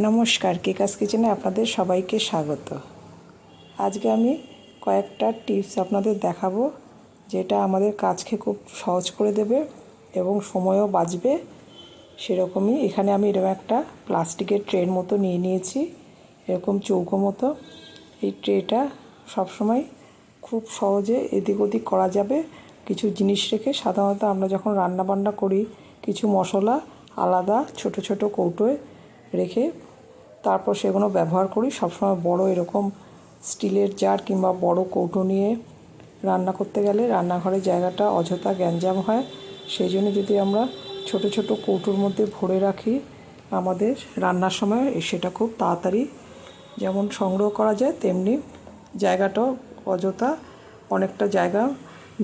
নমস্কার, কেকাস কিচেনে আপনাদের সবাইকে স্বাগত। আজকে আমি কয়েকটা টিপস আপনাদের দেখাবো, যেটা আমাদের কাজকে খুব সহজ করে দেবে এবং সময়ও বাঁচবে। সেরকমই এখানে আমি এরকম একটা প্লাস্টিকের ট্রের মতো নিয়ে নিয়েছি, এরকম চৌকো মতো। এই ট্রেটা সবসময় খুব সহজে এদিক ওদিক করা যাবে কিছু জিনিস রেখে। সাধারণত আমরা যখন রান্না বান্না করি কিছু মশলা আলাদা ছোট ছোট কৌটোয় রেখে তারপর সেগুলো ব্যবহার করি। সবসময় বড় এরকম স্টিলের জার কিংবা বড় কৌটো নিয়ে রান্না করতে গেলে রান্নাঘরের জায়গাটা অযথা গ্যাঞ্জাম হয়। সেই জন্য যদি আমরা ছোট ছোট কৌটোর মধ্যে ভরে রাখি, আমাদের রান্নার সময় সেটা খুব তাড়াতাড়ি যেমন সংগ্রহ করা যায়, তেমনি জায়গাটাও অযথা অনেকটা জায়গা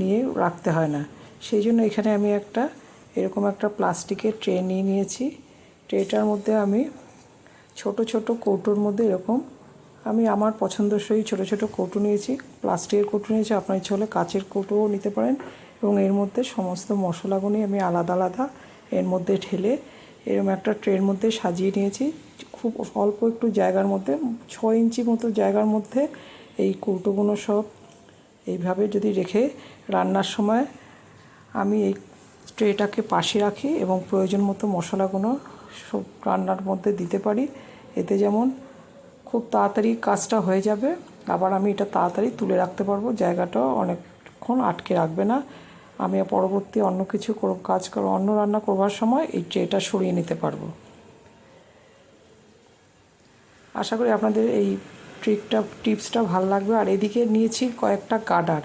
নিয়ে রাখতে হয় না। সেই জন্য এখানে আমি এরকম একটা প্লাস্টিকের ট্রে নিয়ে নিয়েছি। ট্রেটার মধ্যে আমি ছোট ছোট কৌটোর মধ্যে এরকম আমি আমার পছন্দসই ছোট ছোট কৌটো নিয়েছি। প্লাস্টিকের কৌটো নিয়েছি, আপনার ইচ্ছে হলে কাচের কৌটোও নিতে পারেন। এবং এর মধ্যে সমস্ত মশলাগুলি আমি আলাদা আলাদা এর মধ্যে ঢেলে এরকম একটা ট্রের মধ্যে সাজিয়ে নিয়েছি। খুব অল্প একটু জায়গার মধ্যে, 6 ইঞ্চি মতো জায়গার মধ্যে এই কৌটোগুলো সব এইভাবে যদি রেখে রান্নার সময় আমি এই ট্রেটাকে পাশে রাখি এবং প্রয়োজন মতো মশলাগুলো সব রান্নার মধ্যে দিতে পারি। এতে যেমন খুব তাড়াতাড়ি কাজটা হয়ে যাবে, আবার আমি এটা তাড়াতাড়ি তুলে রাখতে পারবো, জায়গাটাও অনেকক্ষণ আটকে রাখবে না। আমি পরবর্তী অন্য কিছু অন্য রান্না করবার সময় এই ট্রেটা সরিয়ে নিতে পারবো। আশা করি আপনাদের এই টিপসটা ভালো লাগবে। আর এদিকে নিয়েছি কয়েকটা গার্ডার।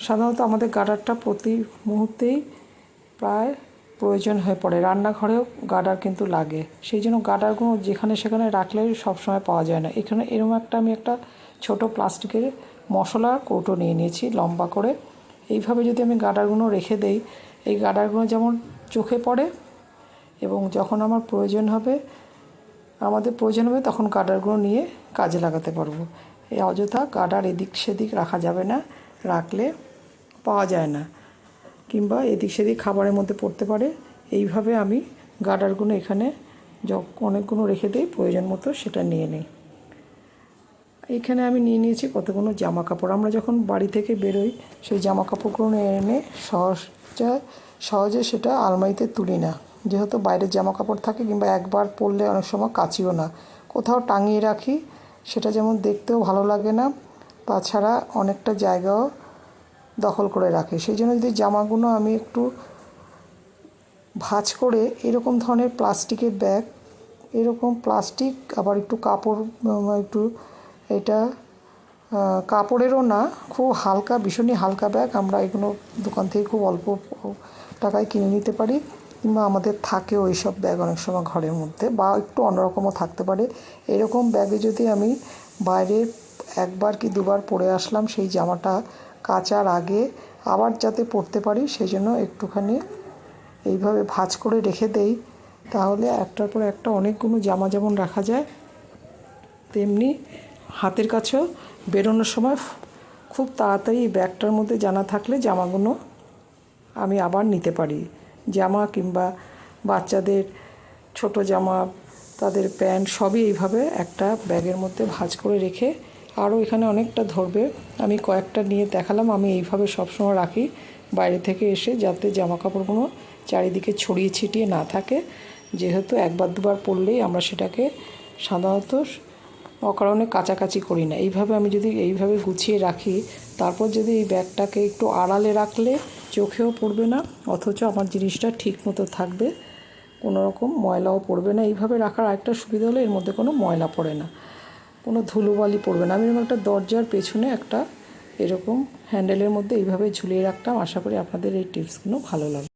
সাধারণত আমাদের গার্ডারটা প্রতি মুহূর্তেই প্রায় প্রয়োজন হয়ে পড়ে, রান্নাঘরেও গার্ডার কিন্তু লাগে। সেই জন্য গার্ডারগুলো যেখানে সেখানে রাখলে সবসময় পাওয়া যায় না। এখানে এরকম আমি একটা ছোট প্লাস্টিকের মশলার কৌটো নিয়ে নিয়েছি লম্বা করে। এইভাবে যদি আমি গার্ডারগুলো রেখে দেই, এই গার্ডারগুলো যেমন চোখে পড়ে এবং যখন আমাদের প্রয়োজন হবে তখন গার্ডারগুলো নিয়ে কাজে লাগাতে পারবো। এই অযথা গার্ডার এদিক সেদিক রাখা যাবে না, রাখলে পাওয়া যায় না কিংবা এদিক সেদিক খাবারের মধ্যে পড়তে পারে। এইভাবে আমি গার্ডারগুলো এখানে অনেকগুলো রেখে দিই, প্রয়োজন মতো সেটা নিয়ে নিই। এখানে আমি নিয়ে নিয়েছি কতগুলো জামা কাপড়। আমরা যখন বাড়ি থেকে বেরোই সেই জামা কাপড়গুলো এনে সহজে সেটা আলমারিতে তুলি না, যেহেতু বাইরের জামা কাপড় থাকে কিংবা একবার পরলে অনেক সময় কাচিও না, কোথাও টাঙিয়ে রাখি। সেটা যেমন দেখতেও ভালো লাগে না, তাছাড়া অনেকটা জায়গাও দখল করে রাখে। সেই জন্য যদি জামাগুলো আমি একটু ভাঁজ করে এরকম ধরনের প্লাস্টিকের ব্যাগ, এরকম প্লাস্টিক আবার একটু কাপড়, এটা কাপড়েরও না, খুব হালকা, ভীষণই হালকা ব্যাগ। আমরা এগুলো দোকান থেকে খুব অল্প টাকায় কিনে নিতে পারি, কিংবা আমাদের থাকেও এইসব ব্যাগ অনেক সময় ঘরের মধ্যে, বা একটু অন্যরকমও থাকতে পারে। এরকম ব্যাগে যদি আমি বাইরে একবার কি দুবার পরে আসলাম, সেই জামাটা কাচার আগে আবার যাতে পরতে পারি সেই জন্য একটুখানি এইভাবে ভাঁজ করে রেখে দেই। তাহলে একটার পর একটা অনেকগুলো জামা যেমন রাখা যায়, তেমনি হাতের কাছেও বেরোনোর সময় খুব তাড়াতাড়ি এই ব্যাগটার মধ্যে জানা থাকলে জামাগুলো আমি আবার নিতে পারি। জামা কিংবা বাচ্চাদের ছোট জামা, তাদের প্যান্ট সবই এইভাবে একটা ব্যাগের মধ্যে ভাঁজ করে রেখে, আরও এখানে অনেকটা ধরবে, আমি কয়েকটা নিয়ে দেখালাম। আমি এইভাবে সবসময় রাখি বাইরে থেকে এসে, যাতে জামা কাপড়গুলো চারিদিকে ছড়িয়ে ছিটিয়ে না থাকে। যেহেতু একবার দুবার পরলেই আমরা সেটাকে সাধারণত অকারণে কাচাকাচি করি না। এইভাবে আমি যদি এইভাবে গুছিয়ে রাখি, তারপর যদি এই ব্যাগটাকে একটু আড়ালে রাখলে চোখেও পড়বে না, অথচ আমার জিনিসটা ঠিক মতো থাকবে, কোনো রকম ময়লাও পড়বে না। এইভাবে রাখার আরেকটা সুবিধা হলো এর মধ্যে কোনো ময়লা পড়ে না, কোনো ধুলোবালি পড়বে না। আমি এরকম একটা দরজার পেছনে এরকম হ্যান্ডেলের মধ্যে এইভাবে ঝুলিয়ে রাখতাম। আশা করি আপনাদের এই টিপসগুলো ভালো লাগবে।